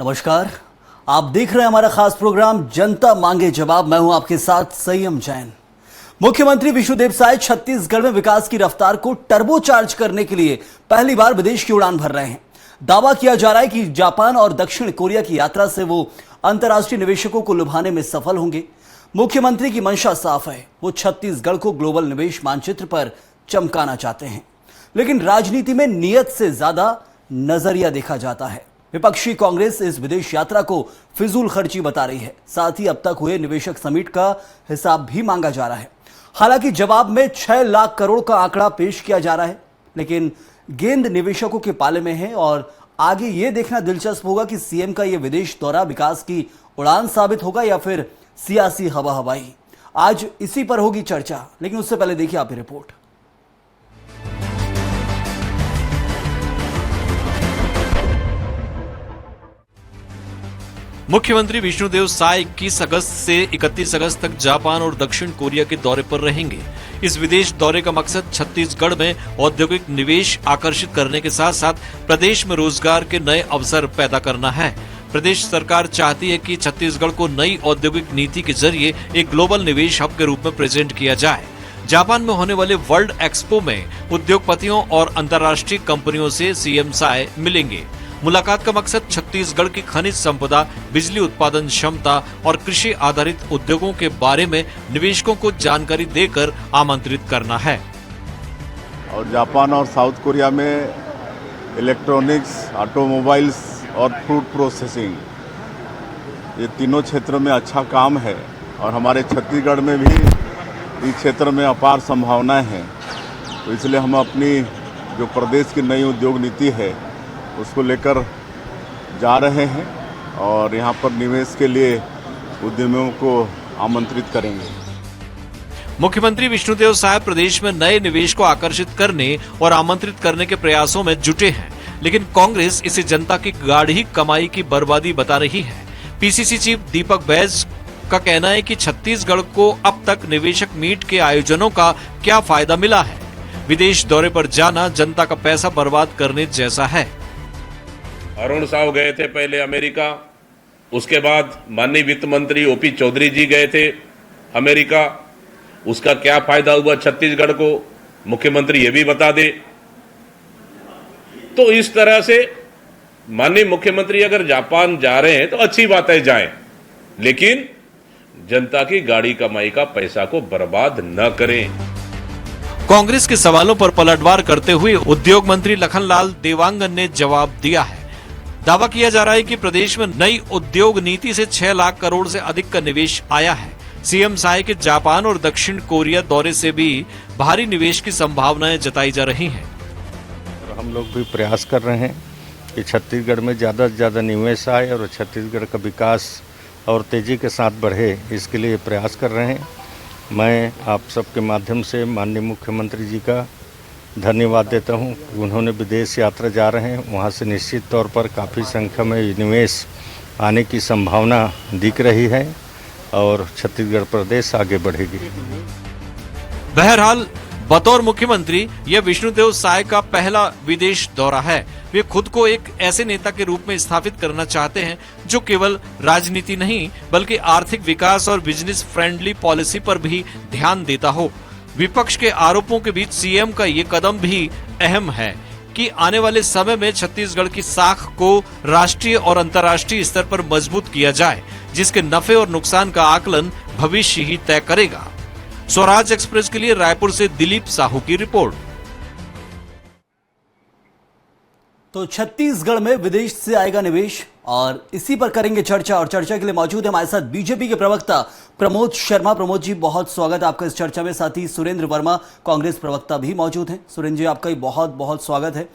नमस्कार, आप देख रहे हैं हमारा खास प्रोग्राम जनता मांगे जवाब। मैं हूं आपके साथ संयम जैन। मुख्यमंत्री विष्णुदेव साय छत्तीसगढ़ में विकास की रफ्तार को टर्बोचार्ज करने के लिए पहली बार विदेश की उड़ान भर रहे हैं। दावा किया जा रहा है कि जापान और दक्षिण कोरिया की यात्रा से वो अंतर्राष्ट्रीय निवेशकों को लुभाने में सफल होंगे। मुख्यमंत्री की मंशा साफ है, वो छत्तीसगढ़ को ग्लोबल निवेश मानचित्र पर चमकाना चाहते हैं, लेकिन राजनीति में नियत से ज्यादा नजरिया देखा जाता है। विपक्षी कांग्रेस इस विदेश यात्रा को फिजूल खर्ची बता रही है। साथ ही अब तक हुए निवेशक समिट का हिसाब भी मांगा जा रहा है। हालांकि जवाब में 6 लाख करोड़ का आंकड़ा पेश किया जा रहा है, लेकिन गेंद निवेशकों के पाले में है और आगे यह देखना दिलचस्प होगा कि सीएम का यह विदेश दौरा विकास की उड़ान साबित होगा या फिर सियासी हवा हवाई। आज इसी पर होगी चर्चा, लेकिन उससे पहले देखिए आप ये रिपोर्ट। मुख्यमंत्री विष्णुदेव साय 21 अगस्त से 31 अगस्त तक जापान और दक्षिण कोरिया के दौरे पर रहेंगे। इस विदेश दौरे का मकसद छत्तीसगढ़ में औद्योगिक निवेश आकर्षित करने के साथ साथ प्रदेश में रोजगार के नए अवसर पैदा करना है। प्रदेश सरकार चाहती है कि छत्तीसगढ़ को नई औद्योगिक नीति के जरिए एक ग्लोबल निवेश हब के रूप में प्रेजेंट किया जाए। जापान में होने वाले वर्ल्ड एक्सपो में उद्योगपतियों और अंतर्राष्ट्रीय कंपनियों से सीएम साय मिलेंगे। मुलाकात का मकसद छत्तीसगढ़ की खनिज संपदा, बिजली उत्पादन क्षमता और कृषि आधारित उद्योगों के बारे में निवेशकों को जानकारी देकर आमंत्रित करना है। और जापान और साउथ कोरिया में इलेक्ट्रॉनिक्स, ऑटोमोबाइल्स और फूड प्रोसेसिंग, ये तीनों क्षेत्रों में अच्छा काम है और हमारे छत्तीसगढ़ में भी इस क्षेत्र में अपार संभावनाएं हैं। तो इसलिए हम अपनी जो प्रदेश की नई उद्योग नीति है उसको लेकर जा रहे हैं और यहाँ पर निवेश के लिए उद्यमियों को आमंत्रित करेंगे। मुख्यमंत्री विष्णुदेव साय प्रदेश में नए निवेश को आकर्षित करने और आमंत्रित करने के प्रयासों में जुटे हैं, लेकिन कांग्रेस इसे जनता की गाढ़ी कमाई की बर्बादी बता रही है। पीसीसी चीफ दीपक बैज का कहना है कि छत्तीसगढ़ को अब तक निवेशक मीट के आयोजनों का क्या फायदा मिला है। विदेश दौरे पर जाना जनता का पैसा बर्बाद करने जैसा है। अरुण साव गए थे पहले अमेरिका, उसके बाद माननीय वित्त मंत्री ओपी चौधरी जी गए थे अमेरिका। उसका क्या फायदा हुआ छत्तीसगढ़ को, मुख्यमंत्री ये भी बता दे। तो इस तरह से माननीय मुख्यमंत्री अगर जापान जा रहे हैं तो अच्छी बात है, जाएं, लेकिन जनता की गाड़ी कमाई का पैसा को बर्बाद न करें। कांग्रेस के सवालों पर पलटवार करते हुए उद्योग मंत्री लखनलाल देवांगन ने जवाब दिया है। दावा किया जा रहा है कि प्रदेश में नई उद्योग नीति से 6 लाख करोड़ से अधिक का निवेश आया है। सीएम साय के जापान और दक्षिण कोरिया दौरे से भी भारी निवेश की संभावनाएं जताई जा रही हैं। हम लोग भी प्रयास कर रहे हैं कि छत्तीसगढ़ में ज़्यादा से ज़्यादा निवेश आए और छत्तीसगढ़ का विकास और तेज़ी के साथ बढ़े, इसके लिए प्रयास कर रहे हैं। मैं आप सबके माध्यम से माननीय मुख्यमंत्री जी का धन्यवाद देता हूं। उन्होंने विदेश यात्रा जा रहे हैं, वहां से निश्चित तौर पर काफ़ी संख्या में निवेश आने की संभावना दिख रही है और छत्तीसगढ़ प्रदेश आगे बढ़ेगी। बहरहाल बतौर मुख्यमंत्री यह विष्णुदेव साय का पहला विदेश दौरा है। वे खुद को एक ऐसे नेता के रूप में स्थापित करना चाहते हैं जो केवल राजनीति नहीं बल्कि आर्थिक विकास और बिजनेस फ्रेंडली पॉलिसी पर भी ध्यान देता हो। विपक्ष के आरोपों के बीच सीएम का ये कदम भी अहम है कि आने वाले समय में छत्तीसगढ़ की साख को राष्ट्रीय और अंतर्राष्ट्रीय स्तर पर मजबूत किया जाए, जिसके नफे और नुकसान का आकलन भविष्य ही तय करेगा। स्वराज एक्सप्रेस के लिए रायपुर से दिलीप साहू की रिपोर्ट। तो छत्तीसगढ़ में विदेश से आएगा निवेश और इसी पर करेंगे चर्चा। और चर्चा के लिए मौजूद है हमारे साथ बीजेपी के प्रवक्ता प्रमोद शर्मा। प्रमोद जी, बहुत स्वागत आपका इस चर्चा में। साथ ही सुरेंद्र वर्मा कांग्रेस प्रवक्ता भी मौजूद हैं। सुरेंद्र जी, आपका भी बहुत बहुत स्वागत है।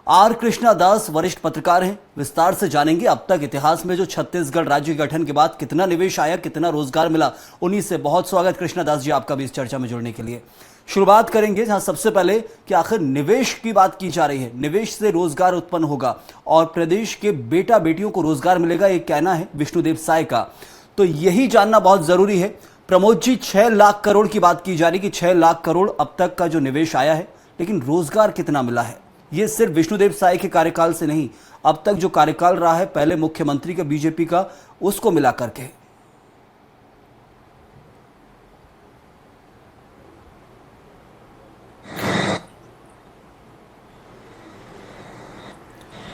आर कृष्णा दास वरिष्ठ पत्रकार हैं, विस्तार से जानेंगे अब तक इतिहास में जो छत्तीसगढ़ राज्य गठन के बाद कितना निवेश आया, कितना रोजगार मिला, उन्हीं से। बहुत स्वागत कृष्णा दास जी आपका भी इस चर्चा में जुड़ने के लिए। शुरुआत करेंगे जहां सबसे पहले कि आखिर निवेश की बात की जा रही है। निवेश से रोजगार उत्पन्न होगा और प्रदेश के बेटा बेटियों को रोजगार मिलेगा, ये कहना है विष्णुदेव साय का। तो यही जानना बहुत जरूरी है। प्रमोद जी, 6 लाख करोड़ की बात की जा रही कि 6 लाख करोड़ अब तक का जो निवेश आया है, लेकिन रोजगार कितना मिला है? ये सिर्फ विष्णुदेव साय के कार्यकाल से नहीं, अब तक जो कार्यकाल रहा है पहले मुख्यमंत्री का बीजेपी का, उसको मिला करके।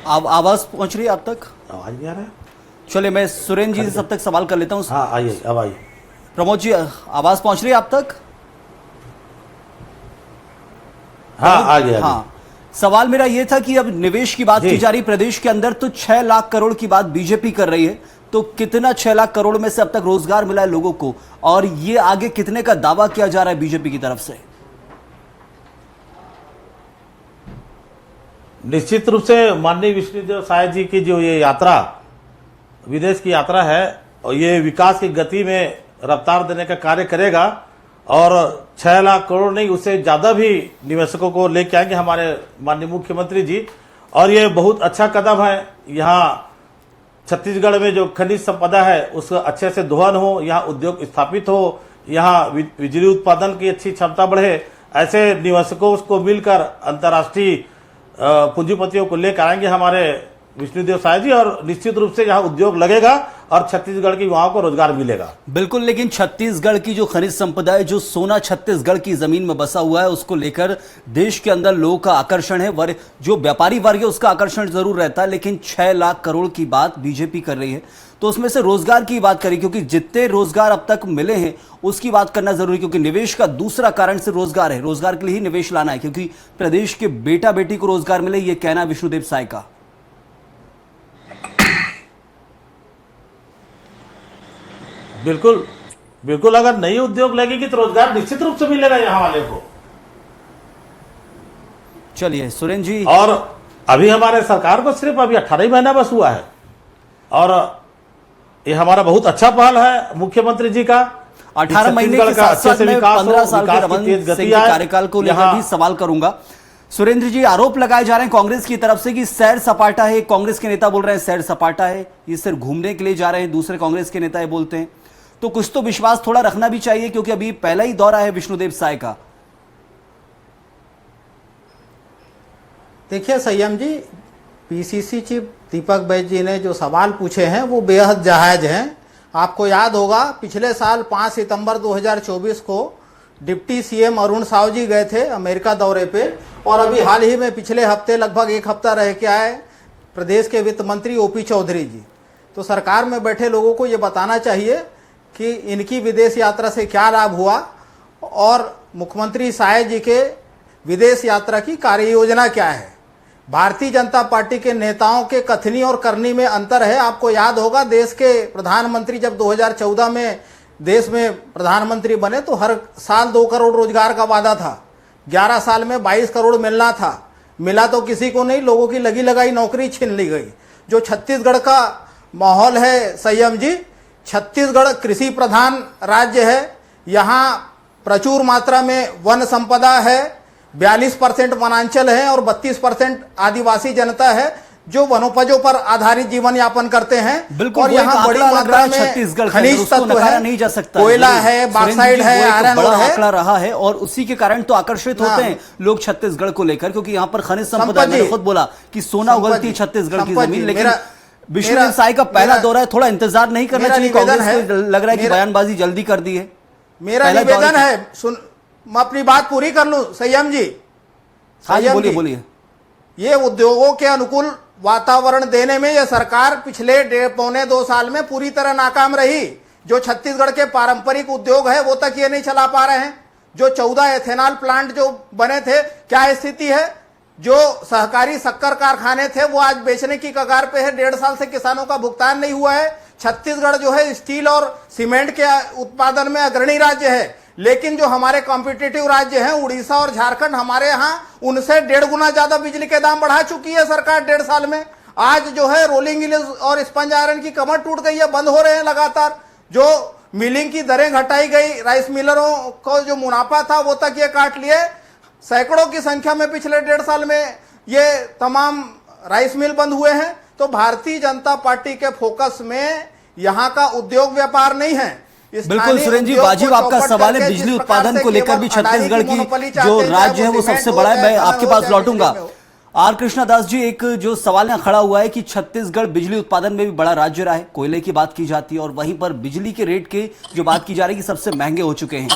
आवाज पहुंच रही है आप तक? आवाज नहीं आ रहा है? चलिए मैं सुरेंद्र जी से तब तक सवाल कर लेता हूं। हाँ आइए, अब आइए। प्रमोद जी, आवाज पहुंच रही है आप तक? हाँ आ गया। हाँ, सवाल मेरा यह था कि अब निवेश की बात की जा रही प्रदेश के अंदर, तो 6 लाख करोड़ की बात बीजेपी कर रही है, तो कितना 6 लाख करोड़ में से अब तक रोजगार मिला है लोगों को, और ये आगे कितने का दावा किया जा रहा है बीजेपी की तरफ से? निश्चित रूप से माननीय विष्णुदेव साय जी की जो ये यात्रा, विदेश की यात्रा है, और ये विकास की गति में रफ्तार देने का कार्य करेगा, और 6 लाख करोड़ नहीं उससे ज्यादा भी निवेशकों को लेके आएंगे हमारे माननीय मुख्यमंत्री जी। और ये बहुत अच्छा कदम है। यहाँ छत्तीसगढ़ में जो खनिज संपदा है उसका अच्छे से दोहन हो, यहाँ उद्योग स्थापित हो, यहाँ बिजली उत्पादन की अच्छी क्षमता बढ़े, ऐसे निवेशकों को मिलकर अंतर्राष्ट्रीय पूंजीपतियों को लेकर आएंगे हमारे विष्णुदेव साय जी, और निश्चित रूप से यहाँ उद्योग लगेगा और छत्तीसगढ़ के युवाओं को रोजगार मिलेगा। बिल्कुल, लेकिन छत्तीसगढ़ की जो खनिज संपदा है, जो सोना छत्तीसगढ़ की जमीन में बसा हुआ है, उसको लेकर देश के अंदर लोगों का आकर्षण है, जो व्यापारी वर्ग है उसका आकर्षण जरूर रहता है, लेकिन 6 लाख करोड़ की बात बीजेपी कर रही है, तो उसमें से रोजगार की बात करें, क्योंकि जितने रोजगार अब तक मिले हैं उसकी बात करना जरूरी, क्योंकि निवेश का दूसरा कारण से रोजगार है, रोजगार के लिए ही निवेश लाना है, क्योंकि प्रदेश के बेटा बेटी को रोजगार मिले, ये कहना विष्णुदेव साय का। बिल्कुल बिल्कुल, अगर नई उद्योग लगेगी तो रोजगार निश्चित रूप से मिलेगा यहाँ वाले को। चलिए सुरेंद्र जी, और अभी हमारे सरकार को सिर्फ अभी 18 महीना बस हुआ है, और ये हमारा बहुत अच्छा पहल है मुख्यमंत्री जी का। 18 महीने के साथ मैं 15 साल के रमन सिंह के कार्यकाल को लेकर भी सवाल करूंगा। सुरेंद्र जी, आरोप लगाए जा रहे हैं कांग्रेस की तरफ से कि सैर सपाटा है, कांग्रेस के नेता बोल रहे हैं सैर सपाटा है, ये सिर्फ घूमने के लिए जा रहे हैं, दूसरे कांग्रेस के नेता ये बोलते हैं, तो कुछ तो विश्वास थोड़ा रखना भी चाहिए, क्योंकि अभी पहला ही दौरा है विष्णुदेव साय का। देखिए संयम जी, पीसीसी चीफ दीपक बैज जी ने जो सवाल पूछे हैं वो बेहद जायज हैं। आपको याद होगा पिछले साल 5 सितंबर 2024 को डिप्टी सीएम अरुण साव जी गए थे अमेरिका दौरे पे, और अभी हाल ही में पिछले हफ्ते लगभग 1 हफ्ता रह के आए प्रदेश के वित्त मंत्री ओपी चौधरी जी। तो सरकार में बैठे लोगों को ये बताना चाहिए कि इनकी विदेश यात्रा से क्या लाभ हुआ, और मुख्यमंत्री साय जी के विदेश यात्रा की कार्य योजना क्या है। भारतीय जनता पार्टी के नेताओं के कथनी और करनी में अंतर है। आपको याद होगा देश के प्रधानमंत्री जब 2014 में देश में प्रधानमंत्री बने तो हर साल 2 करोड़ रोजगार का वादा था, 11 साल में 22 करोड़ मिलना था, मिला तो किसी को नहीं, लोगों की लगी लगाई नौकरी छीन ली गई। जो छत्तीसगढ़ का माहौल है संयम जी, छत्तीसगढ़ कृषि प्रधान राज्य है, यहाँ प्रचुर मात्रा में वन संपदा है, 42% वनांचल है और 32% आदिवासी जनता है जो वनोपजों पर आधारित जीवन यापन करते हैं। बिल्कुल, और यहाँ बड़ी मात्रा में छत्तीसगढ़ खनिज तत्व है, नहीं जा सकता, कोयला है, बॉक्साइट है, आयरन बड़ा है, आंकड़ा रहा है, और उसी के कारण तो आकर्षित होते हैं लोग छत्तीसगढ़ को लेकर, क्योंकि यहाँ पर खनिज संपदा, मैंने खुद बोला कि सोना उगलती है छत्तीसगढ़ की जमीन। लेकिन विष्णुदेव साय का पहला दौरा है, थोड़ा इंतजार नहीं करना चाहिए? कांग्रेस को लग रहा है कि बयानबाजी जल्दी कर दी है। मेरा निवेदन है, सुन मैं अपनी बात पूरी कर लूं संयम जी। बोलिए बोलिए। ये उद्योगों के अनुकूल वातावरण देने में ये सरकार पिछले 1.25-2 साल में पूरी तरह नाकाम रही। जो छत्तीसगढ़ के पारंपरिक उद्योग है वो तक ये नहीं चला पा रहे हैं। जो 14 एथेनॉल प्लांट जो बने थे, क्या स्थिति है? जो सहकारी शक्कर कारखाने थे वो आज बेचने की कगार पे है, 1.5 साल से किसानों का भुगतान नहीं हुआ है। छत्तीसगढ़ जो है स्टील और सीमेंट के उत्पादन में अग्रणी राज्य है, लेकिन जो हमारे कॉम्पिटिटिव राज्य हैं उड़ीसा और झारखंड, हमारे यहाँ उनसे 1.5 गुना ज्यादा बिजली के दाम बढ़ा चुकी है सरकार 1.5 साल में। आज जो है रोलिंग मिल्स और स्पंज आयरन की कमर टूट गई है, बंद हो रहे हैं लगातार। जो मिलिंग की दरें घटाई गई, राइस मिलरों को जो मुनाफा था वो तक ये काट लिए। सैकड़ों की संख्या में पिछले 1.5 साल में ये तमाम राइस मिल बंद हुए हैं। तो भारतीय जनता पार्टी के फोकस में यहाँ का उद्योग व्यापार नहीं है। बिल्कुल सुरेंद्र जी, वाजिब आपका सवाल है। बिजली उत्पादन को लेकर भी छत्तीसगढ़ की जो राज्य है वो सबसे बड़ा है। मैं आपके पास लौटूंगा। आर कृष्णादास जी, एक जो सवाल यहाँ खड़ा हुआ है कि छत्तीसगढ़ बिजली उत्पादन में भी बड़ा राज्य रहा है, कोयले की बात की जाती है और वहीं पर बिजली के रेट के जो बात की जा रही है कि सबसे महंगे हो चुके हैं।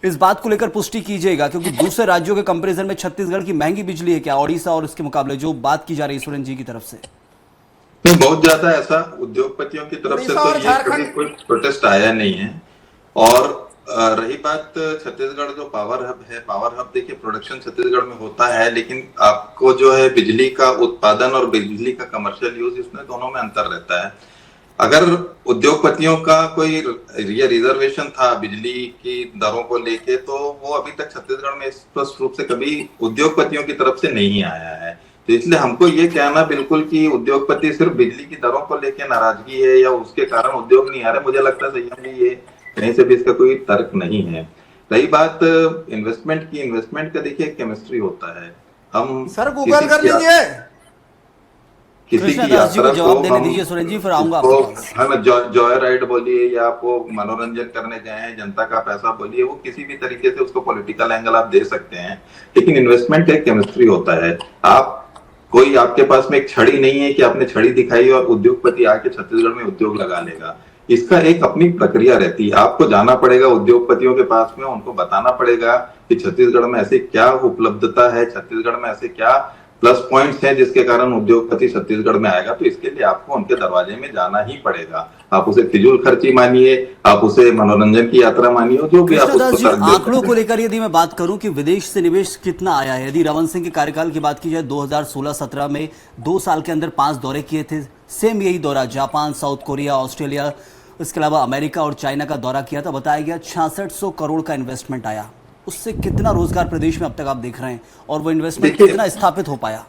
इस बात को लेकर पुष्टि कीजिएगा, क्योंकि दूसरे राज्यों के कंपैरिजन में छत्तीसगढ़ की महंगी बिजली है क्या ओडिशा और इसके मुकाबले, जो बात की जा रही है सुरेंद्र जी की तरफ से? नहीं, बहुत ज्यादा ऐसा उद्योगपतियों की तरफ से तो ये कभी कोई प्रोटेस्ट आया नहीं है। और रही बात छत्तीसगढ़ जो पावर हब है, पावर हब देखिए प्रोडक्शन छत्तीसगढ़ में होता है, लेकिन आपको जो है बिजली का उत्पादन और बिजली का कमर्शियल यूज, इसमें दोनों में अंतर रहता है। अगर उद्योगपतियों का कोई ये रिजर्वेशन था बिजली की दरों को लेके, तो वो अभी तक छत्तीसगढ़ में स्पष्ट रूप से कभी उद्योगपतियों की तरफ से नहीं आया है। तो इसलिए हमको ये कहना बिल्कुल कि उद्योगपति सिर्फ बिजली की दरों को लेके नाराजगी है या उसके कारण उद्योग नहीं आ रहे, मुझे लगता है संयम जी ये कहीं से भी इसका कोई तर्क नहीं है। रही बात इन्वेस्टमेंट की, इन्वेस्टमेंट का देखिए केमिस्ट्री होता है। हम सर गूगल कर लीजिए, किसी की यात्रा जवाब देने दीजिए सुरेंद्र जी, फिर आऊंगा आपके पास। हम जॉय राइड बोलिए या आपको मनोरंजन करने गए हैं, जनता का पैसा बोलिए, वो किसी भी तरीके से उसको पॉलिटिकल एंगल आप दे सकते हैं, लेकिन इन्वेस्टमेंट एक केमिस्ट्री होता है। आप कोई आपके पास में एक छड़ी नहीं है कि आपने छड़ी दिखाई और उद्योगपति आके छत्तीसगढ़ में उद्योग लगा लेगा। इसका एक अपनी प्रक्रिया रहती है। आपको जाना पड़ेगा उद्योगपतियों के पास में, उनको बताना पड़ेगा कि छत्तीसगढ़ में ऐसे क्या उपलब्धता है, छत्तीसगढ़ में ऐसे क्या प्लस पॉइंट्स हैं जिसके कारण उद्योगपति छत्तीसगढ़ में आएगा। तो इसके लिए आपको उनके दरवाजे में जाना ही पड़ेगा। आप उसे फिजूल खर्ची मानिए, आप उसे मनोरंजन की यात्रा मानिए, जो भी आप उसको आंकड़ों को लेकर यदि मैं बात करूं कि विदेश से निवेश कितना आया है, यदि रमन सिंह के कार्यकाल की बात की जाए 2016-17 में 2 साल के अंदर 5 दौरे किए थे, सेम यही दौरा जापान, साउथ कोरिया, ऑस्ट्रेलिया, इसके अलावा अमेरिका और चाइना का दौरा किया था। बताया गया 6600 करोड़ का इन्वेस्टमेंट आया। उससे कितना रोजगार प्रदेश में अब तक आप देख रहे हैं और वो इन्वेस्टमेंट कितना स्थापित हो पाया?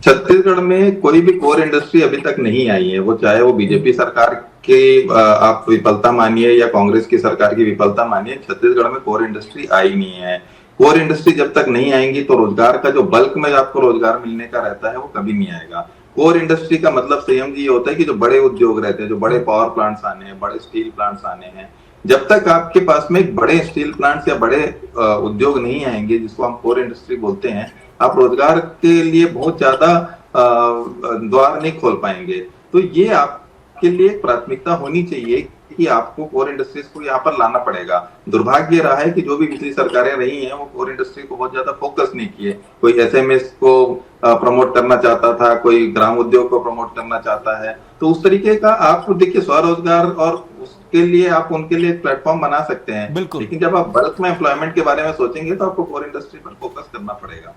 छत्तीसगढ़ में कोई भी कोर इंडस्ट्री अभी तक नहीं आई है, वो चाहे वो बीजेपी सरकार के आप विफलता मानिए या कांग्रेस की सरकार की विफलता मानिए, छत्तीसगढ़ में कोर इंडस्ट्री आई नहीं है। कोर इंडस्ट्री जब तक नहीं आएंगी तो रोजगार का जो बल्क में आपको रोजगार मिलने का रहता है वो कभी नहीं आएगा। कोर इंडस्ट्री का मतलब संयम जी ये होता है कि जो बड़े उद्योग रहते हैं, जो बड़े पावर प्लांट्स आने हैं, बड़े स्टील प्लांट्स आने हैं, जब तक आपके पास में बड़े स्टील प्लांट्स या बड़े उद्योग नहीं आएंगे जिसको हम कोर इंडस्ट्री बोलते हैं, आप रोजगार के लिए बहुत ज्यादा द्वार नहीं खोल पाएंगे। तो ये आपके लिए प्राथमिकता होनी चाहिए कि आपको कोर इंडस्ट्रीज को यहाँ पर लाना पड़ेगा। दुर्भाग्य रहा है कि जो भी पिछली सरकारें रही हैं वो कोर इंडस्ट्री को बहुत ज्यादा फोकस नहीं किए। कोई एसएमएस को प्रमोट करना चाहता था, कोई ग्राम उद्योग को प्रमोट करना चाहता है, तो उस तरीके का आप देखिए स्वरोजगार और उसके लिए आप उनके लिए एक प्लेटफॉर्म बना सकते हैं। लेकिन जब आप बल्क में एम्प्लॉयमेंट के बारे में सोचेंगे तो आपको कोर इंडस्ट्री पर फोकस करना पड़ेगा।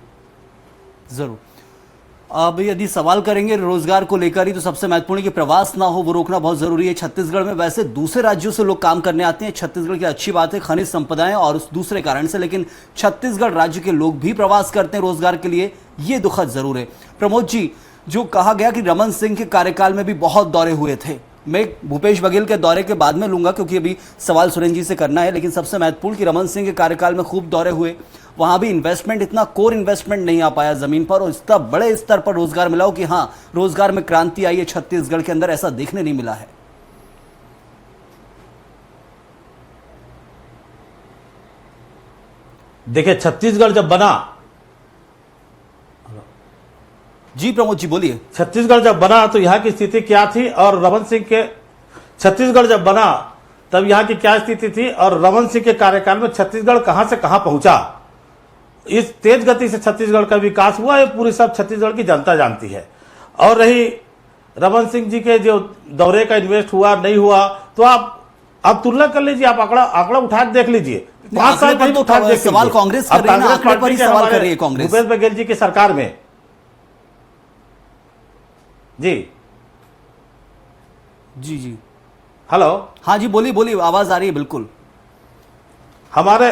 जरूर। अब यदि सवाल करेंगे रोजगार को लेकर ही तो सबसे महत्वपूर्ण कि प्रवास ना हो, वो रोकना बहुत जरूरी है। छत्तीसगढ़ में वैसे दूसरे राज्यों से लोग काम करने आते हैं, छत्तीसगढ़ की अच्छी बात है, खनिज संपदाएं और उस दूसरे कारण से, लेकिन छत्तीसगढ़ राज्य के लोग भी प्रवास करते हैं रोजगार के लिए, ये दुखद जरूर है। प्रमोद जी, जो कहा गया कि रमन सिंह के कार्यकाल में भी बहुत दौरे हुए थे, मैं भूपेश बघेल के दौरे के बाद में लूंगा क्योंकि अभी सवाल सुरेंद्र जी से करना है, लेकिन सबसे महत्वपूर्ण कि रमन सिंह के कार्यकाल में खूब दौरे हुए, वहां भी इन्वेस्टमेंट, इतना कोर इन्वेस्टमेंट नहीं आ पाया जमीन पर और इतना बड़े स्तर पर रोजगार मिला हो कि हाँ रोजगार में क्रांति आई है छत्तीसगढ़ के अंदर, ऐसा देखने नहीं मिला है। देखिए छत्तीसगढ़ जब बना, जी प्रमोद जी बोलिए। छत्तीसगढ़ जब बना तो यहाँ की स्थिति क्या थी और रमन सिंह के, छत्तीसगढ़ जब बना तब यहाँ की क्या स्थिति थी और रमन सिंह के कार्यकाल में छत्तीसगढ़ कहां से कहां पहुंचा। इस तेज गति से छत्तीसगढ़ का विकास हुआ, ये पूरी सब छत्तीसगढ़ की जनता जानती है। और रही रमन सिंह जी के जो दौरे का इन्वेस्ट हुआ नहीं हुआ, तो आप तुलना कर लीजिए, आप आंकड़ा उठा देख लीजिए, 5 साल करीब उठा देख लीजिए। सवाल कांग्रेस कर रही है, आंकड़े पर ही सवाल कर रही है कांग्रेस, भूपेश बघेल जी की सरकार में। जी जी जी हेलो, हाँ जी बोलिए बोलिए, आवाज आ रही है बिल्कुल। हमारे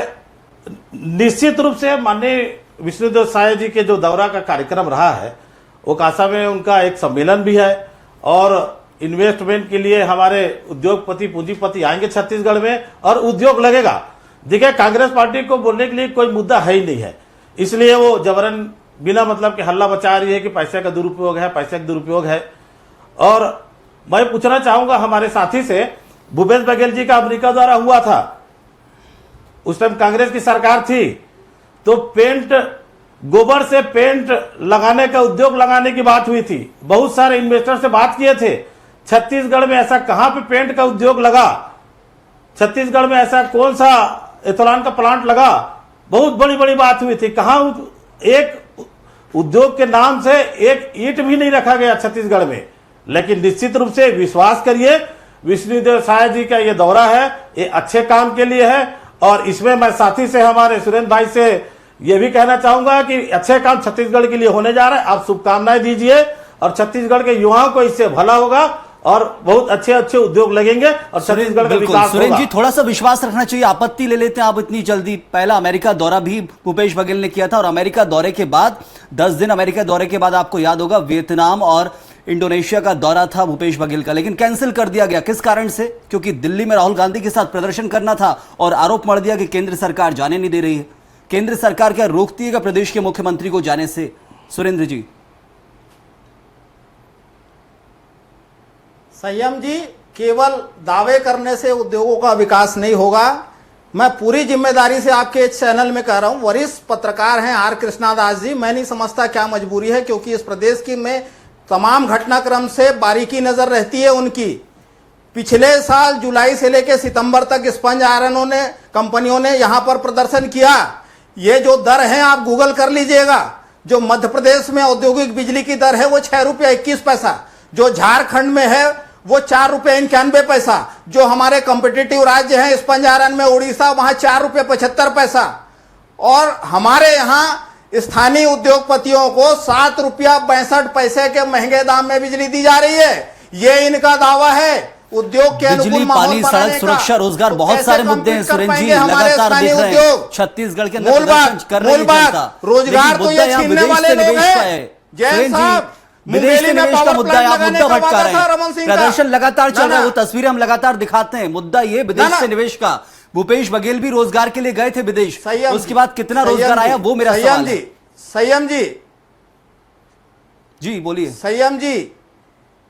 निश्चित रूप से माननीय विष्णुदेव साय जी के जो दौरा का कार्यक्रम रहा है, वो कासा में उनका एक सम्मेलन भी है और इन्वेस्टमेंट के लिए हमारे उद्योगपति पूंजीपति आएंगे छत्तीसगढ़ में और उद्योग लगेगा। देखिए कांग्रेस पार्टी को बोलने के लिए कोई मुद्दा है ही नहीं है, इसलिए वो जबरन बिना मतलब के हल्ला मचा रही है कि पैसे का दुरुपयोग है, पैसे का दुरुपयोग है। और मैं पूछना चाहूंगा हमारे साथी से, भूपेश बघेल जी का अमेरिका द्वारा हुआ था, उस टाइम कांग्रेस की सरकार थी, तो पेंट गोबर से पेंट लगाने का उद्योग लगाने की बात हुई थी। बहुत सारे इन्वेस्टर से बात किए थे। छत्तीसगढ़ में ऐसा कहां पे पेंट का उद्योग लगा, छत्तीसगढ़ में ऐसा कौन सा एथेनॉल का प्लांट लगा, बहुत बड़ी बड़ी बात हुई थी। कहां एक उद्योग के नाम से एक ईंट भी नहीं रखा गया छत्तीसगढ़ में। लेकिन निश्चित रूप से विश्वास करिए, विष्णुदेव साय जी का ये दौरा है, ये अच्छे काम के लिए है। और इसमें मैं साथी से, हमारे सुरेंद्र भाई से ये भी कहना चाहूंगा कि अच्छे काम छत्तीसगढ़ के लिए होने जा रहा है। आप शुभकामनाएं दीजिए और छत्तीसगढ़ के युवाओं को इससे भला होगा और बहुत अच्छे अच्छे उद्योग लगेंगे और छत्तीसगढ़ का विकास होगा। सुरेंद्र जी, थोड़ा सा विश्वास रखना चाहिए। आपत्ति ले लेते हैं आप इतनी जल्दी। पहला अमेरिका दौरा भी भूपेश बघेल ने किया था और अमेरिका दौरे के बाद 10 दिन अमेरिका दौरे के बाद आपको याद होगा वियतनाम और इंडोनेशिया का दौरा था भूपेश बघेल का, लेकिन कैंसिल कर दिया गया। किस कारण से? क्योंकि दिल्ली में राहुल गांधी के साथ प्रदर्शन करना था और आरोप मढ़ दिया कि केंद्र सरकार जाने नहीं दे रही है। केंद्र सरकार क्या रोकती है प्रदेश के मुख्यमंत्री को जाने से? सुरेंद्र जी। संयम जी, केवल दावे करने से उद्योगों का विकास नहीं होगा। मैं पूरी जिम्मेदारी से आपके इस चैनल में कह रहा हूं, वरिष्ठ पत्रकार हैं आर कृष्णादास जी, मैं नहीं समझता क्या मजबूरी है, क्योंकि इस प्रदेश की में तमाम घटनाक्रम से बारीकी नजर रहती है उनकी। पिछले साल जुलाई से लेकर सितंबर तक स्पंज आयरनों ने, कंपनियों ने यहां पर प्रदर्शन किया। ये जो दर है आप गूगल कर लीजिएगा। जो मध्य प्रदेश में औद्योगिक बिजली की दर है वो 6 रुपये 21 पैसा, जो झारखंड में है वो 4 रुपये 91 पैसा, जो हमारे कॉम्पिटिटिव राज्य हैं स्पंज आयरन में उड़ीसा, वहां 4 रुपये 75 पैसा। और हमारे यहाँ स्थानीय उद्योगपतियों को 7 रुपया 62 पैसे के महंगे दाम में बिजली दी जा रही है। ये इनका दावा है उद्योग के बिजली, पानी, सड़क, सुरक्षा, रोजगार, बहुत सारे मुद्दे हैं सुरेंद्र जी, लगातार देख रहे हैं छत्तीसगढ़ के अंदर प्रदर्शन कर रही है जनता। रोजगार तो ये छीनने वाले लोग हैं। जैन साहब, विदेश से निवेश का मुद्दा है, आप मुद्दा भटका रहे हैं। प्रदर्शन लगातार चल रहा है, वो तस्वीरें हम लगातार दिखाते हैं। मुद्दा ये विदेश से निवेश का। भूपेश बघेल भी रोजगार के लिए गए थे विदेश, उसके बाद कितना रोजगार आया वो मेरा सवाल है। संयम जी, जी बोलिए। संयम जी,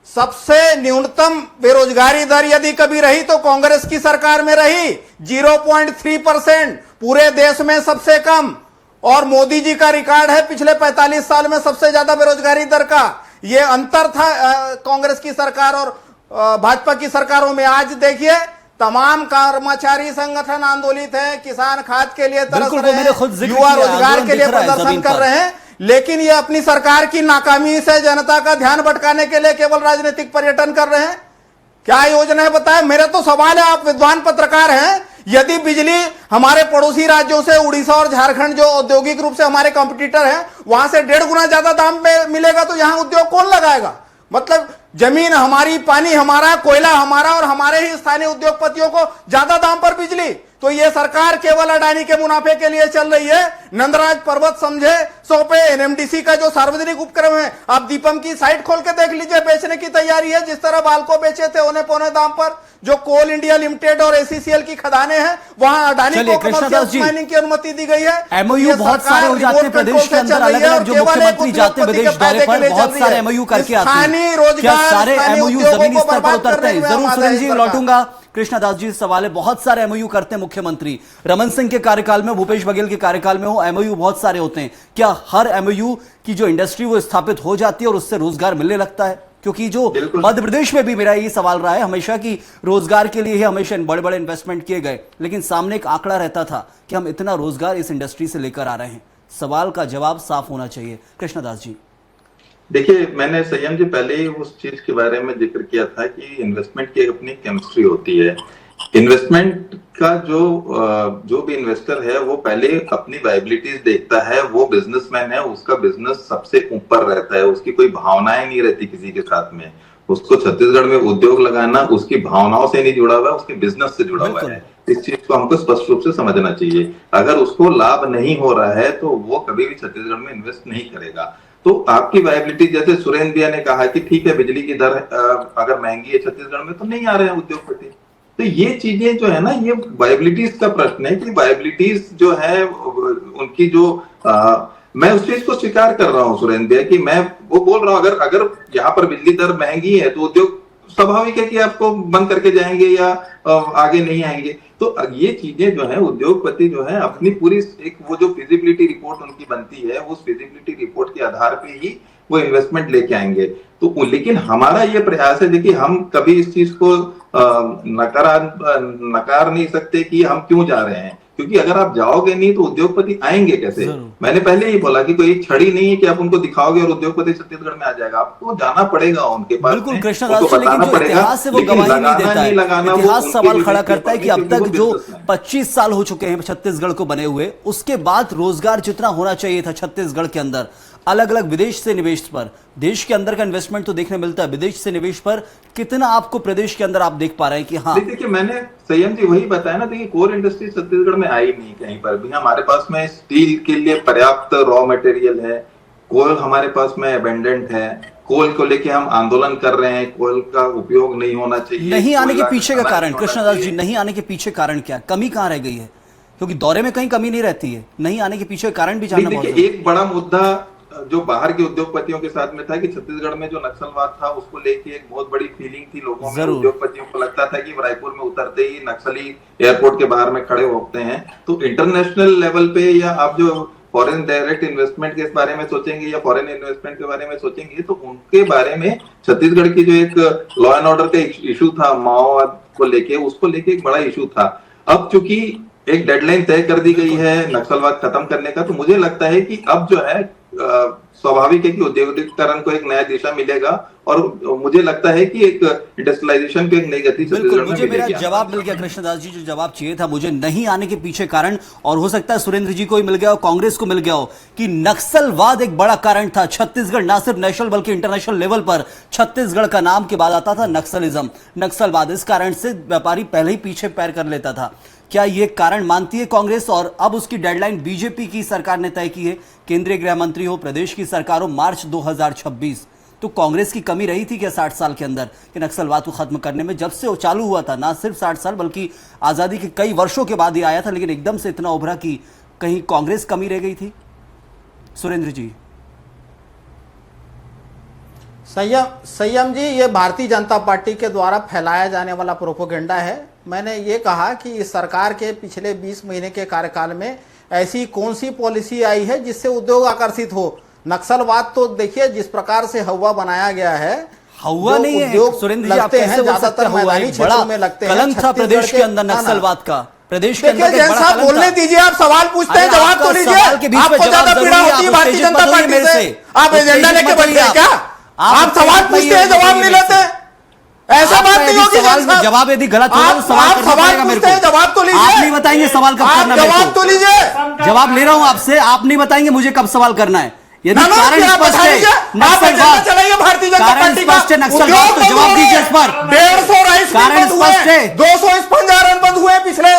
सबसे न्यूनतम बेरोजगारी दर यदि कभी रही तो कांग्रेस की सरकार में रही, 0.3%, पूरे देश में सबसे कम। और मोदी जी का रिकॉर्ड है पिछले 45 साल में सबसे ज्यादा बेरोजगारी दर का। यह अंतर था कांग्रेस की सरकार और भाजपा की सरकारों में। आज देखिए तमाम कर्मचारी संगठन आंदोलित हैं, किसान खाद के लिए तरस रहे हैं, युवा रोजगार के लिए प्रदर्शन कर रहे हैं, लेकिन ये अपनी सरकार की नाकामी से जनता का ध्यान भटकाने के लिए केवल राजनीतिक पर्यटन कर रहे हैं। क्या योजना है बताएं? मेरा तो सवाल है, आप विद्वान पत्रकार हैं, यदि बिजली हमारे पड़ोसी राज्यों से उड़ीसा और झारखंड जो औद्योगिक रूप से हमारे कॉम्पिटिटर हैं वहां से 1.5 गुना ज्यादा दाम में मिलेगा तो यहां उद्योग कौन लगाएगा? मतलब जमीन हमारी, पानी हमारा, कोयला हमारा और हमारे ही स्थानीय उद्योगपतियों को ज्यादा दाम पर बिजली। तो ये सरकार केवल अडानी के मुनाफे के लिए चल रही है। नंदराज पर्वत समझे सौंपे एनएमडीसी का जो सार्वजनिक उपक्रम है, आप दीपम की साइट खोल के देख लीजिए, बेचने की तैयारी है। जिस तरह बाल्को बेचे थे औने पौने दाम पर, जो कोल इंडिया लिमिटेड और एसीसीएल की खदानें हैं वहां अडानी को कमर्शियल माइनिंग की अनुमति दी गई है। एमओयू बहुत सारे हो जाते हैं प्रदेश के अंदर, अलग अलग जो मुख्यमंत्री जाते हैं विदेश दौरे पर बहुत सारे एमओयू करके आते हैं। क्या सारे एमओयू जमीनी स्तर पर उतरते हैं? जरूर सुरेंद्र जी लौटूंगा। कृष्णदास जी सवाल है, बहुत सारे एमओयू करते हैं मुख्यमंत्री, रमन सिंह के कार्यकाल में, भूपेश बघेल के कार्यकाल में हो, एमओयू बहुत सारे होते हैं। क्या हर एमओयू की जो इंडस्ट्री वो स्थापित हो जाती है और उससे रोजगार मिलने लगता है? क्योंकि जो मध्य प्रदेश में भी मेरा ये सवाल रहा है हमेशा कि रोजगार के लिए ही हमेशा बड़े बड़े इन्वेस्टमेंट किए गए, लेकिन सामने एक आंकड़ा रहता था कि हम इतना रोजगार इस इंडस्ट्री से लेकर आ रहे हैं। सवाल का जवाब साफ होना चाहिए। कृष्णदास जी देखिए, मैंने संयम जी पहले ही उस चीज के बारे में जिक्र किया था कि इन्वेस्टमेंट की अपनी केमिस्ट्री होती है। इन्वेस्टमेंट का जो भी इन्वेस्टर है वो पहले अपनी वायबिलिटीज देखता है, वो बिजनेसमैन है, उसका बिजनेस सबसे ऊपर रहता है, उसकी कोई भावनाएं नहीं रहती किसी के साथ में। उसको छत्तीसगढ़ में उद्योग लगाना उसकी भावनाओं से नहीं जुड़ा हुआ है, उसके बिजनेस से जुड़ा हुआ है। इस चीज को हमको स्पष्ट रूप से समझना चाहिए। अगर उसको लाभ नहीं हो रहा है तो वो कभी भी छत्तीसगढ़ में इन्वेस्ट नहीं करेगा। तो आपकी वायबिलिटी, जैसे सुरेंद्र भैया ने कहा कि ठीक है बिजली की दर अगर महंगी है छत्तीसगढ़ में तो नहीं आ रहे हैं उद्योगपति। तो ये चीजें जो है ना, ये वायबिलिटीज का प्रश्न है कि वायबिलिटीज जो है उनकी जो मैं उस चीज को स्वीकार कर रहा हूँ सुरेंद्र भैया कि मैं वो बोल रहा हूँ अगर यहाँ पर बिजली दर महंगी है तो उद्योग स्वाभाविक है कि आपको बंद करके जाएंगे या आगे नहीं आएंगे। तो ये चीजें जो है उद्योगपति जो है अपनी पूरी एक वो जो फिजिबिलिटी रिपोर्ट उनकी बनती है उस फिजिबिलिटी रिपोर्ट के आधार पे ही वो इन्वेस्टमेंट लेके आएंगे। तो लेकिन हमारा ये प्रयास है, देखिए हम कभी इस चीज को नकार नहीं सकते कि हम क्यों जा रहे हैं, क्योंकि अगर आप जाओगे नहीं तो उद्योगपति आएंगे कैसे। मैंने पहले ही बोला कि कोई छड़ी नहीं है कि आप उनको दिखाओगे और उद्योगपति छत्तीसगढ़ में आ जाएगा, आपको जाना पड़ेगा उनके पास। बिल्कुल कृष्णदास जी, लेकिन जो इतिहास है वो गवाही नहीं देता है। इतिहास सवाल खड़ा करता है कि अब तक जो 25 साल हो चुके हैं छत्तीसगढ़ को बने हुए, उसके बाद रोजगार जितना होना चाहिए था छत्तीसगढ़ के अंदर, अलग अलग विदेश से निवेश पर, देश के अंदर का इन्वेस्टमेंट तो देखने मिलता है, विदेश से निवेश पर कितना आपको प्रदेश के अंदर आप देख पा रहे हैं कि हाँ। देखिए मैंने संयम जी वही बताया ना, देखिए कोर इंडस्ट्री छत्तीसगढ़ में आई नहीं कहीं पर भी। हमारे पास में स्टील के लिए पर्याप्त रॉ मटेरियल है, कोल हमारे पास में अबेंडेंट है, कोल को लेके हम आंदोलन कर रहे हैं, कोल का उपयोग नहीं होना चाहिए। नहीं आने के पीछे का कारण कृष्णदास जी, नहीं आने के पीछे कारण क्या, कमी कहाँ रह गई है? क्योंकि दौरे में कहीं कमी नहीं रहती है, नहीं आने के पीछे कारण भी जानना बहुत जरूरी है। एक बड़ा मुद्दा जो बाहर के उद्योगपतियों के साथ में था कि छत्तीसगढ़ में जो नक्सलवाद था उसको लेके एक बहुत बड़ी फीलिंग थी लोगों में। उद्योगपतियों को लगता था कि रायपुर में उतरते ही नक्सली एयरपोर्ट के बाहर में खड़े होते हैं। तो इंटरनेशनल लेवल पे या आप जो फॉरेन डायरेक्ट इन्वेस्टमेंट के बारे में सोचेंगे या फॉरेन इन्वेस्टमेंट के बारे में सोचेंगे तो उनके बारे में छत्तीसगढ़ की जो एक लॉ एंड ऑर्डर का इशू था माओवाद को लेके, उसको लेके एक बड़ा इशू था। अब चूंकि एक डेडलाइन तय कर दी गई है नक्सलवाद खत्म करने का, तो मुझे लगता है कि अब जो है स्वाभाविक है कि औद्योगिकरण को एक नया दिशा मिलेगा और मुझे लगता है कि एक इंडस्ट्रियलाइजेशन को एक नई गति बिल्कुल, मुझे मेरा जवाब मिल गया कृष्णदास जी, जो जवाब चाहिए था मुझे नहीं आने के पीछे कारण, और हो सकता है सुरेंद्र जी को ही मिल गया हो, कांग्रेस को मिल गया हो, कि नक्सलवाद एक बड़ा कारण था। छत्तीसगढ़ ना सिर्फ नेशनल बल्कि इंटरनेशनल लेवल पर छत्तीसगढ़ का नाम के बाद आता था नक्सलिज्म, नक्सलवाद। इस कारण से व्यापारी पहले ही पीछे पैर कर लेता था। क्या ये कारण मानती है कांग्रेस? और अब उसकी डेडलाइन बीजेपी की सरकार ने तय की है, केंद्रीय गृह मंत्री हो, प्रदेश की सरकार हो, मार्च 2026। तो कांग्रेस की कमी रही थी क्या 60 साल के अंदर कि नक्सलवाद को खत्म करने में? जब से वो चालू हुआ था, ना सिर्फ 60 साल बल्कि आजादी के कई वर्षों के बाद ही आया था, लेकिन एकदम से इतना उभरा कि कहीं कांग्रेस कमी रह गई थी? सुरेंद्र जी। संयम जी, ये भारतीय जनता पार्टी के द्वारा फैलाया जाने वाला प्रोपोगेंडा है। मैंने ये कहा कि इस सरकार के पिछले 20 महीने के कार्यकाल में ऐसी कौन सी पॉलिसी आई है जिससे उद्योग आकर्षित हो। नक्सलवाद तो देखिए जिस प्रकार से हवा बनाया गया है, हवा नहीं है सुरेंद्र जी, आप कैसे ज्यादातर मैदानी क्षेत्रों में लगते हैं। कलंक था प्रदेश के अंदर नक्सलवाद का, प्रदेश के अंदर जैन साहब बोलने दीजिए, आप सवाल पूछते हैं जवाब तो लीजिए। आपको ज्यादा पीड़ा होती है भारतीय जनता पार्टी से, आप एजेंडा लेके बैठते हैं क्या? आप सवाल पूछते हैं जवाब नहीं लेते, ऐसा बात नहीं होगी। जवाब यदि गलत होगा तो सवाल करना पड़ेगा मेरे को। जवाब तो लीजिए। आप नहीं बताएंगे सवाल कब करना है? जवाब तो लीजिए। जवाब ले रहा हूं आपसे, आप नहीं बताएंगे मुझे कब सवाल करना है। यदि कारण स्पष्ट है, नक्सलवाद कारण स्पष्ट है, नक्सलवाद तो जवाब दीजिए इस पर। 150 राइस कारण स्पष्ट है, 200 स्पंज आयरन बंद हुए पिछले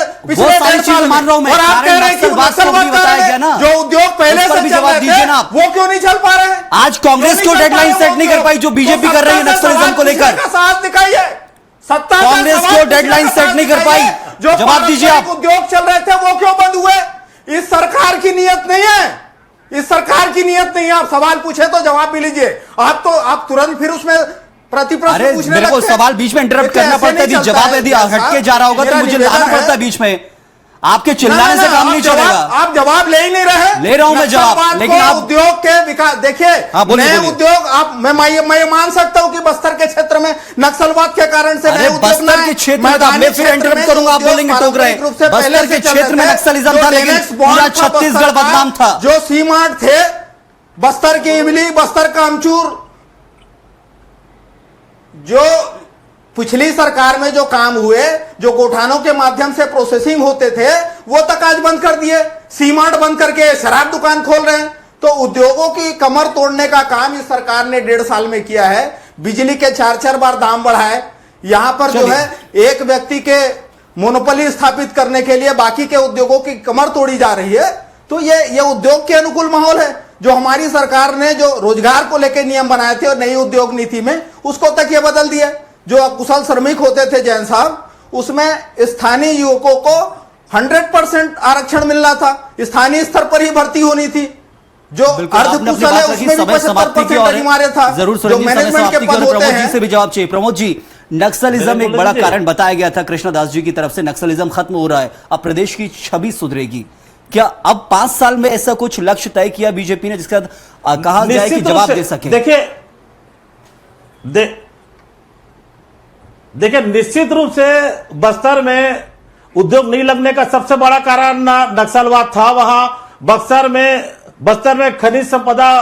सारी चीज मान रहा हूं मैं। और आप कह रहे हैं कि नक्सलवाद बताया गया ना, जो उद्योग पहले से जवाब दीजिए ना आप। वो क्यों नहीं चल पा रहे हैं? आज कांग्रेस को डेडलाइन सेट नहीं कर पाई जो बीजेपी कर रही है नक्सलिज्म को लेकर। साथ दिखाइए, सत्ता कांग्रेस को डेडलाइन सेट नहीं कर पाई, जो जवाब दीजिए आप। उद्योग चल रहे थे वो क्यों बंद हुए? इस सरकार की नीयत नहीं है, इस सरकार की नीयत नहीं है। आप सवाल पूछे तो जवाब भी लीजिए। आप तुरंत फिर उसमें प्रतिप्रश्न पूछने मेरे को सवाल बीच में इंटरप्ट करना पड़ता है, जवाब यदि हटके जा रहा होगा तो मुझे लाना पड़ता है बीच में। आपके चिल्लाने से काम नहीं चलेगा। आप जवाब ले ही नहीं रहे। ले रहा हूं मैं जवाब, लेकिन आप उद्योग के विकास देखिए, नए उद्योग आप मैं मान सकता हूं कि बस्तर के क्षेत्र में नक्सलवाद के कारण से नए उद्योग बस्तर के क्षेत्र में मैं फिर इंटरप्ट करूंगा, आप बोलेंगे टोक रहे हैं। बस्तर के क्षेत्र में नक्सलिज्म था लेकिन पूरा छत्तीसगढ़ बदनाम था। जो सीमांट थे, बस्तर की इमली, बस्तर का अमचूर, जो पिछली सरकार में जो काम हुए, जो गोठानों के माध्यम से प्रोसेसिंग होते थे, वो तक आज बंद कर दिए। सीमांट बंद करके शराब दुकान खोल रहे हैं। तो उद्योगों की कमर तोड़ने का काम इस सरकार ने 1.5 साल में किया है। बिजली के 4-4 बार दाम बढ़ाए। यहां पर जो है एक व्यक्ति के मोनोपोली स्थापित करने के लिए बाकी के उद्योगों की कमर तोड़ी जा रही है। तो ये उद्योग के अनुकूल माहौल है। जो हमारी सरकार ने जो रोजगार को लेकर नियम बनाए थे और नई उद्योग नीति में, उसको तक ये बदल दिया। जो कुशल श्रमिक होते थे जैन साहब, उसमें स्थानीय युवकों को 100% आरक्षण मिलना था, स्थानीय स्तर पर ही भर्ती होनी थी। जो अर्धकुशल है उसमें भी 75% अनिवार्य था। जरूर जो मैनेजमेंट के पद होते हैं। से भी जवाब चाहिए। प्रमोद जी, नक्सलिज्म एक बोल बड़ा दीजिए। कारण बताया गया था कृष्णदास जी की तरफ से। नक्सलिज्म खत्म हो रहा है, अब प्रदेश की छवि सुधरेगी। क्या अब 5 साल में ऐसा कुछ लक्ष्य तय किया बीजेपी ने जिसका कहा जाए कि निश्चित रूप जवाब से- दे सके? देखिए निश्चित रूप से बस्तर में उद्योग नहीं लगने का सबसे बड़ा कारण नक्सलवाद था। वहां बस्तर में खनिज संपदा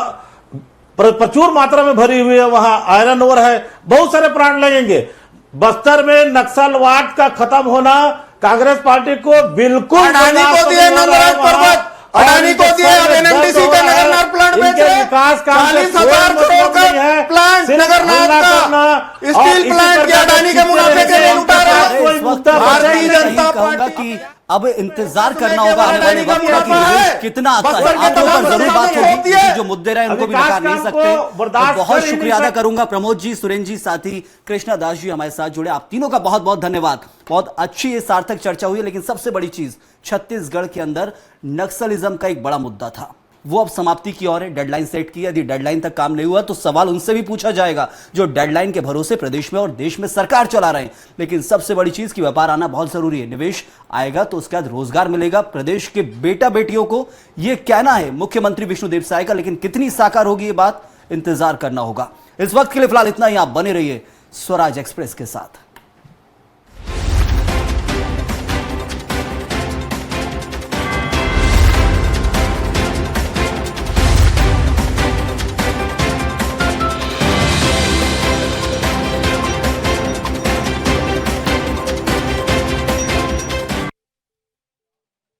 प्रचुर मात्रा में भरी हुई है, वहां आयरन ओर है, बहुत सारे प्राण लगेंगे। बस्तर में नक्सलवाद का खत्म होना कांग्रेस पार्टी को बिल्कुल अडानी को दिए नमराज पर्वत, अडानी को दिए, अब एनएमडीसी का नगरनार प्लांट बेच रहे हैं। विकास काम 40,000 करोड़ का प्लांट नगरनार का, स्टील प्लांट के अडानी के मुनाफे के लिए लुटा रहा है। इस वक्त भारतीय जनता कहूंगा पार्टी कि अब इंतजार करना होगा आने वाले वक्त का कि है। निवेश कितना आता है। बस्तर के आपके तमाम ऊपर जरूर बात संसाधन होती होगी, है। जो मुद्दे रहे उनको भी विकास नकार नहीं काम सकते। को बर्दाश्त तो बहुत कर ही नहीं शुक्रिया अदा सकते। करूंगा प्रमोद जी, सुरेंद्र जी, साथ ही कृष्णदास जी हमारे साथ जुड़े। आप तीनों का बहुत बहुत धन्यवाद। बहुत अच्छी ये सार्थक चर्चा हुई, लेकिन सबसे बड़ी चीज छत्तीसगढ़ के अंदर नक्सलिज्म का एक बड़ा मुद्दा था, वो अब समाप्ति की ओर है। डेडलाइन सेट की, यदि डेडलाइन तक काम नहीं हुआ तो सवाल उनसे भी पूछा जाएगा जो डेडलाइन के भरोसे प्रदेश में और देश में सरकार चला रहे हैं। लेकिन सबसे बड़ी चीज की व्यापार आना बहुत जरूरी है। निवेश आएगा तो उसके बाद रोजगार मिलेगा। प्रदेश के बेटा बेटियों को यह कहना है मुख्यमंत्री विष्णुदेव साय का, लेकिन कितनी साकार होगी ये बात इंतजार करना होगा। इस वक्त के लिए फिलहाल इतना ही। आप बने रहिए स्वराज एक्सप्रेस के साथ।